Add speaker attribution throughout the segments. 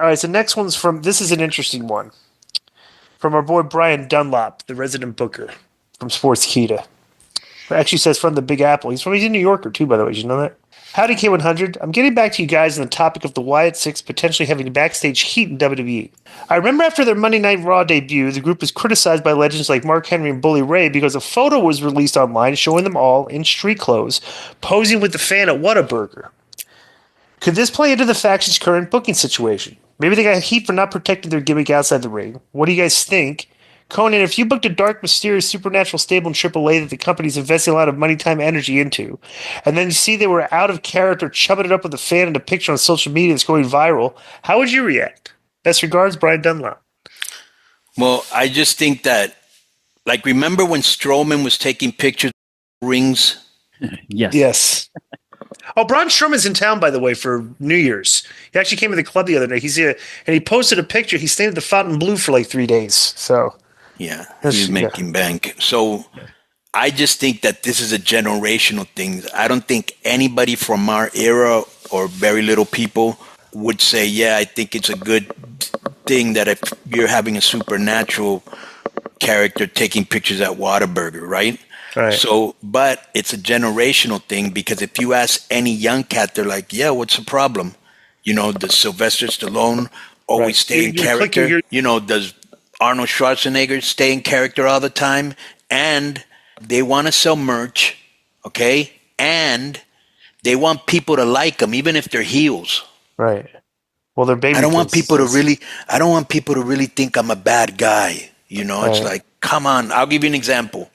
Speaker 1: All right, so next one's this is an interesting one. From our boy Brian Dunlop, the resident booker from Sportskeeda. It actually says from the Big Apple. He's a New Yorker too, by the way. Did you know that? Howdy K100. I'm getting back to you guys on the topic of the Wyatt Sicks potentially having backstage heat in WWE. I remember after their Monday Night Raw debut, the group was criticized by legends like Mark Henry and Bully Ray because a photo was released online showing them all in street clothes posing with the fan at Whataburger. Could this play into the faction's current booking situation? Maybe they got heat for not protecting their gimmick outside the ring. What do you guys think? Konnan, if you booked a dark, mysterious, supernatural stable in AAA that the company's investing a lot of money, time, energy into, and then you see they were out of character, chubbing it up with a fan in a picture on social media that's going viral, how would you react? Best regards, Brian Dunlop.
Speaker 2: Well, I just think that, like, remember when Strowman was taking pictures of rings?
Speaker 1: Yes. Oh, Braun Strowman's in town, by the way, for New Year's. He actually came to the club the other day. He's here, and he posted a picture. He stayed at the Fontainebleau for like 3 days. So,
Speaker 2: yeah, he's making bank. So, I just think that this is a generational thing. I don't think anybody from our era or very little people would say, yeah, I think it's a good thing that if you're having a supernatural character taking pictures at Whataburger, right?
Speaker 1: Right.
Speaker 2: So, but it's a generational thing because if you ask any young cat, they're like, yeah, what's the problem? You know, does Sylvester Stallone always stay in character? You know, does Arnold Schwarzenegger stay in character all the time? And they want to sell merch, okay? And they want people to like them, even if they're heels.
Speaker 1: Right. Well, they're baby.
Speaker 2: I don't want people to really think I'm a bad guy. You know, it's like, come on. I'll give you an example.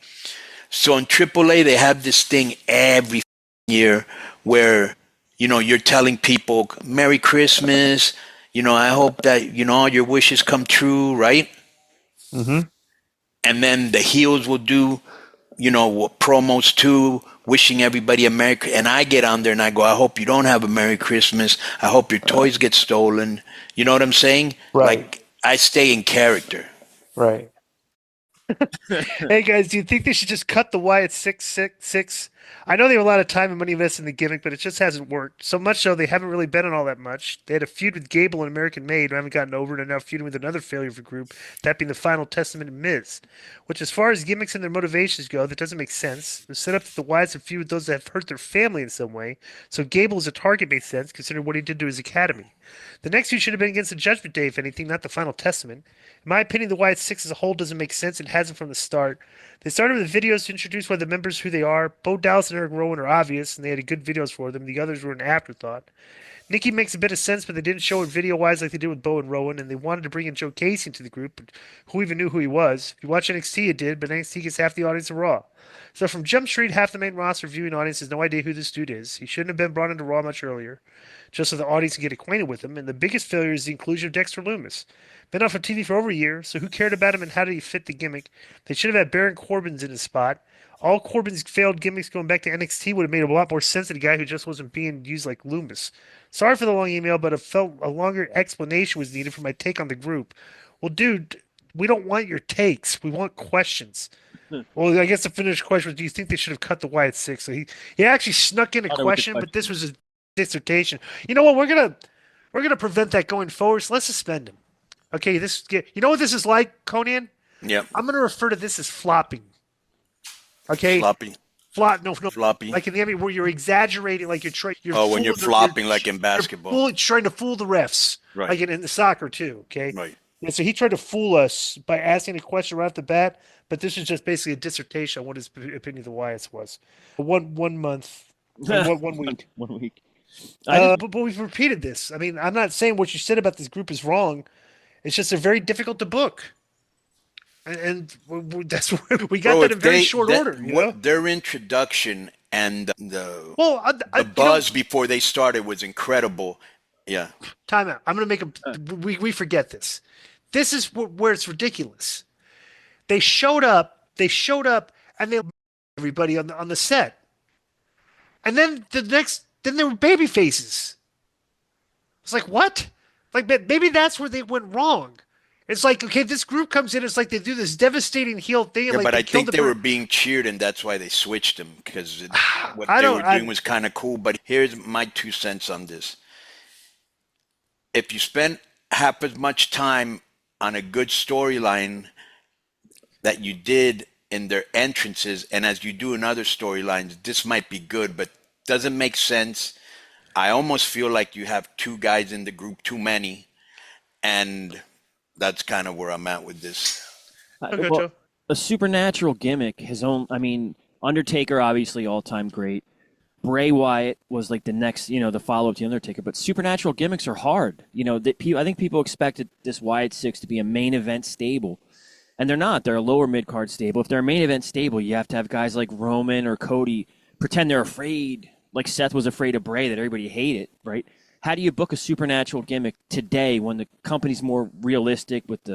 Speaker 2: So in AAA, they have this thing every year where, you know, you're telling people, Merry Christmas. You know, I hope that, you know, all your wishes come true, right?
Speaker 1: Mm-hmm.
Speaker 2: And then the heels will do, you know, promos too, wishing everybody a Merry Christmas. And I get on there and I go, I hope you don't have a Merry Christmas. I hope your toys get stolen. You know what I'm saying?
Speaker 1: Right.
Speaker 2: Like, I stay in character.
Speaker 1: Right. Hey guys, do you think they should just cut the Wyatt Sicks? I know they have a lot of time and money invested in the gimmick, but it just hasn't worked. So much so they haven't really been in all that much. They had a feud with Gable and American Made, who haven't gotten over it, and now feuding with another failure of a group, that being the Final Testament and Miz. Which, as far as gimmicks and their motivations go, that doesn't make sense. The setup that the Wyatts have feud with those that have hurt their family in some way, so Gable as a target made sense considering what he did to his academy. The next feud should have been against the Judgment Day, if anything, not the Final Testament. In my opinion, the Wyatt Sicks as a whole doesn't make sense and hasn't from the start. They started with videos to introduce why the members who they are. Bo Dallas and Eric Rowan are obvious, and they had good videos for them. The others were an afterthought. Nikki makes a bit of sense, but they didn't show it video-wise like they did with Bo and Rowan, and they wanted to bring in Joe Casey into the group, but who even knew who he was? If you watch NXT, it did, but NXT gets half the audience of Raw. So from Jump Street, half the main roster viewing audience has no idea who this dude is. He shouldn't have been brought into Raw much earlier, just so the audience can get acquainted with him, and the biggest failure is the inclusion of Dexter Lumis. Been off of TV for over a year, so who cared about him and how did he fit the gimmick? They should have had Baron Corbin's in his spot. All Corbin's failed gimmicks going back to NXT would have made a lot more sense than a guy who just wasn't being used like Lumis. Sorry for the long email, but I felt a longer explanation was needed for my take on the group. Well, dude, we don't want your takes. We want questions. Well, I guess the finished question was, do you think they should have cut the Wyatt Sicks? So he actually snuck in a question, but this was a dissertation. You know what? We're gonna prevent that going forward. So let's suspend him. Okay, you know what this is like, Konnan?
Speaker 2: Yep.
Speaker 1: I'm gonna refer to this as flopping. Okay.
Speaker 2: Floppy.
Speaker 1: No,
Speaker 2: floppy.
Speaker 1: Like in the NBA where you're exaggerating, like you're trying.
Speaker 2: When you're flopping, like in basketball.
Speaker 1: You're trying to fool the refs,
Speaker 2: right?
Speaker 1: Like in the soccer too. Okay.
Speaker 2: Right.
Speaker 1: And so he tried to fool us by asking a question right off the bat, but this is just basically a dissertation on what his opinion of the Wyatts was. One month, one week.
Speaker 3: 1 week.
Speaker 1: But we've repeated this. I mean, I'm not saying what you said about this group is wrong. It's just they're very difficult to book. And that's why we got that in very short order. You know?
Speaker 2: Their introduction and the buzz before they started was incredible. Yeah.
Speaker 1: Time out. I'm going to make we forget this. This is where it's ridiculous. They showed up, and they everybody on the set. And then then there were baby faces. It's like, what? Like, maybe that's where they went wrong. It's like, okay, this group comes in, it's like they do this devastating heel thing.
Speaker 2: Yeah,
Speaker 1: like
Speaker 2: but I think they were being cheered, and that's why they switched them, because what they were doing was kind of cool. But here's my 2 cents on this. If you spend have as much time on a good storyline that you did in their entrances, and as you do in other storylines, this might be good, but doesn't make sense. I almost feel like you have two guys in the group too many, and that's kind of where I'm at with this.
Speaker 1: Okay,
Speaker 3: Well,
Speaker 1: Joe.
Speaker 3: a supernatural gimmick, I mean, Undertaker, obviously all-time great. Bray Wyatt was like the next, the follow-up to Undertaker. But supernatural gimmicks are hard. I think people expected this Wyatt Sicks to be a main event stable, and they're not. They're a lower mid-card stable. If they're a main event stable, you have to have guys like Roman or Cody pretend they're afraid, like Seth was afraid of Bray, that everybody hated, right? How do you book a supernatural gimmick today when the company's more realistic with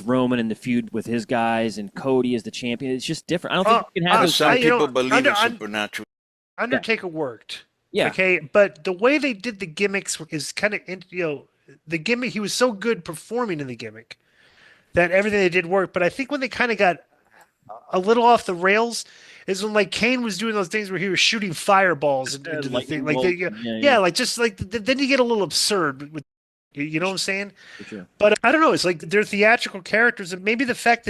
Speaker 3: Roman and the feud with his guys and Cody as the champion? It's just different. I don't think you can have those.
Speaker 2: Some people believe in supernatural.
Speaker 1: Undertaker worked.
Speaker 3: Yeah.
Speaker 1: Okay, but the way they did the gimmicks is kind of, the gimmick, he was so good performing in the gimmick that everything they did worked. But I think when they kind of got a little off the rails is when like Kane was doing those things where he was shooting fireballs into the thing. Like, then you get a little absurd with, you know what I'm saying?
Speaker 3: Sure.
Speaker 1: But I don't know. It's like they're theatrical characters, and maybe the fact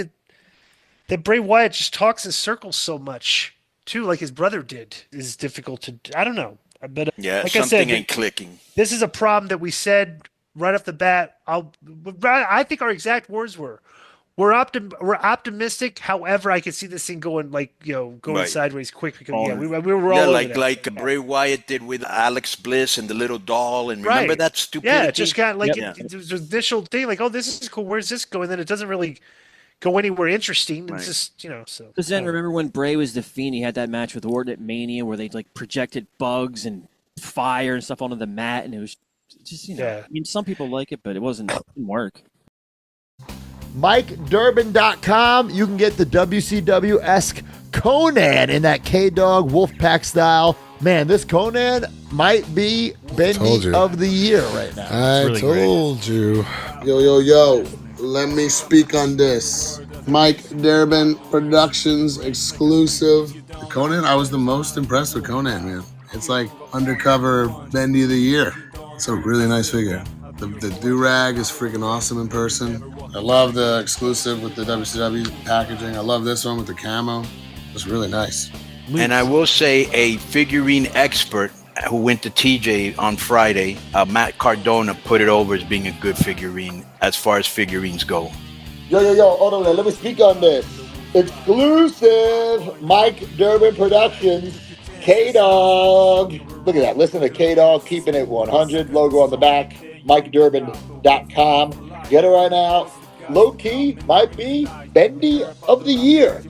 Speaker 1: that Bray Wyatt just talks in circles so much too, like his brother did, is difficult to. I don't know, but
Speaker 2: yeah,
Speaker 1: like
Speaker 2: something
Speaker 1: I said,
Speaker 2: ain't clicking.
Speaker 1: This is a problem that we said right off the bat. I think our exact words were, we're optimistic. However, I could see this thing going
Speaker 2: Right.
Speaker 1: sideways quick because we were all over that.
Speaker 2: Bray Wyatt did with Alex Bliss and the little doll, and remember
Speaker 1: Right.
Speaker 2: that stupidity?
Speaker 1: Yeah, it just got like
Speaker 3: Yep.
Speaker 1: it was an initial thing, like, oh, this is cool. Where's this going? Then it doesn't really go anywhere interesting.
Speaker 2: Right.
Speaker 1: It's just so.
Speaker 3: Because then remember when Bray was the Fiend, he had that match with Orton at Mania where they like projected bugs and fire and stuff onto the mat, and it was just
Speaker 1: Yeah.
Speaker 3: I mean, some people like it, but it didn't work.
Speaker 4: MikeDurbin.com. You can get the WCW-esque Konnan in that K-Dog Wolfpack style. Man, this Konnan might be Bendy of the Year right now.
Speaker 5: I told you. Yo. Let me speak on this. Mike Durbin Productions exclusive. The Konnan, I was the most impressed with Konnan, man. It's like undercover Bendy of the Year. It's a really nice figure. The do-rag is freaking awesome in person. I love the exclusive with the WCW packaging. I love this one with the camo. It's really nice.
Speaker 2: And I will say a figurine expert who went to TJ on Friday, Matt Cardona, put it over as being a good figurine as far as figurines go.
Speaker 4: Yo, hold on, let me speak on this. Exclusive Mike Durbin Productions, K-Dog. Look at that, listen to K-Dog, keeping it 100, logo on the back, MikeDurbin.com. Get it right now. Low key might be Bendy of the Year.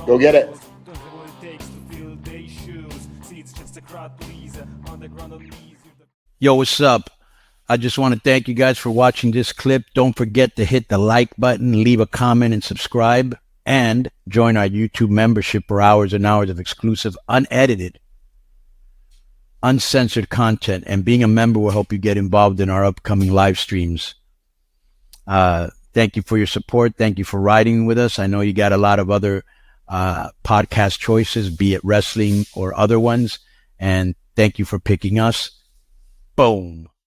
Speaker 4: Go get it.
Speaker 6: Yo, what's up? I just want to thank you guys for watching this clip. Don't forget to hit the like button, leave a comment, and subscribe. And join our YouTube membership for hours and hours of exclusive, unedited, uncensored content. And being a member will help you get involved in our upcoming live streams. Thank you for your support. Thank you for riding with us. I know you got a lot of other podcast choices, be it wrestling or other ones. And thank you for picking us. Boom.